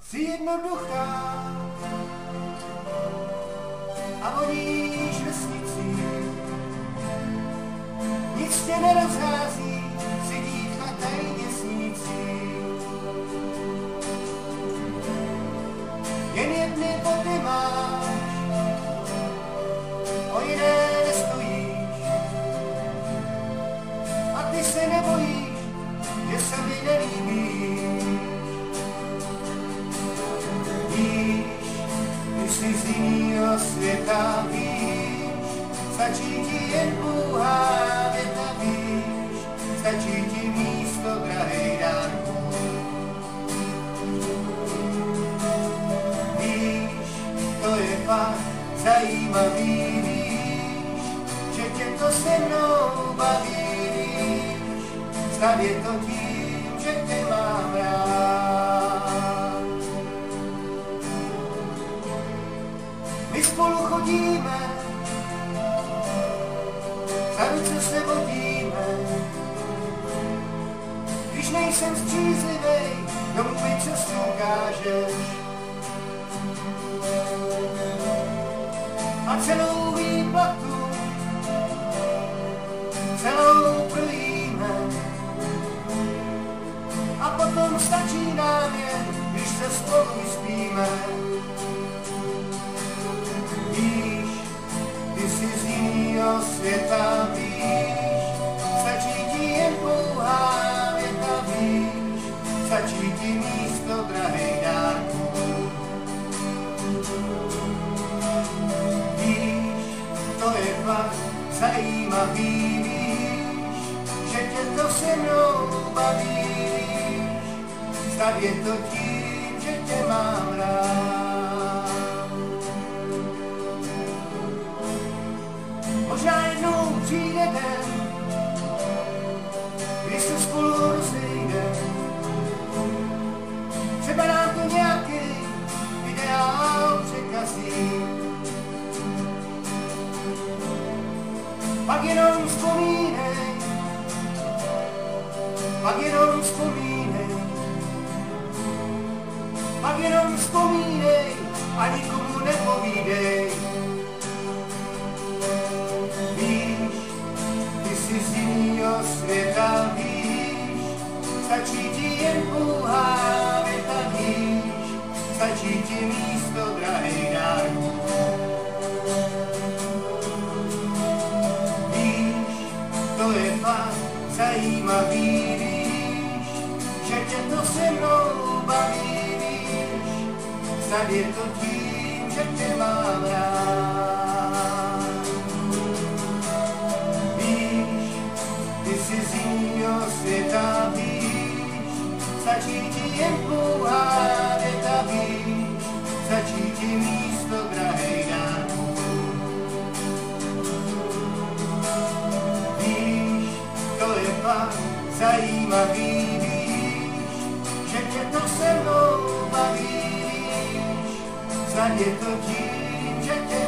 Jsi jednoduchá a voníš vesnicí. Nic tě nerozhází, si dívka tajně snící. Jen jedny boty máš, o jiné nestojíš. A ty se nebojíš, že se mi nelíbíš. Víš, ty jsi z jinýho světa, víš, stačí ti jen pouhá věta, víš, stačí ti místo drahej dárku. Víš, to je fakt zajímavý, víš, že tě to se mnou baví, víš, snad je to tím, že tě mám rád. My spolu chodíme, za ruce se vodíme. Když nejsem střízlivej, domů mi cestu ukážeš. A celou výplatu, celou projíme. A potom stačí nám jen, když se spolu vyspíme. Víš, ty jsi z jinýho světa, víš, stačí ti jen pouhá věta, víš, stačí ti místo drahej dárku. Víš, to je fakt zajímavý, víš, že tě to se mnou baví, víš, snad je to tím, že tě mám rád. Možná jednou přijde den, když se spolu rozejdem. Třeba nám to nějaký ideál překazí. Pak jenom vzpomínej, pak jenom vzpomínej, pak jenom vzpomínej a nikomu nepovídej. Víš, ty jsi z jinýho světa, víš, stačí ti jen pouhá věta, víš, stačí ti místo drahej dárku. Víš, to je fakt zajímavý, víš, že tě to se mnou baví, víš, snad je to tím, že tě mám rád. Ty jsi z jinýho světa, víš, stačí ti jen pouhá věta, víš, stačí ti místo drahej dárku. Víš, to je fakt zajímavý, víš, že tě to se mnou baví, víš, snad je to tím, že tě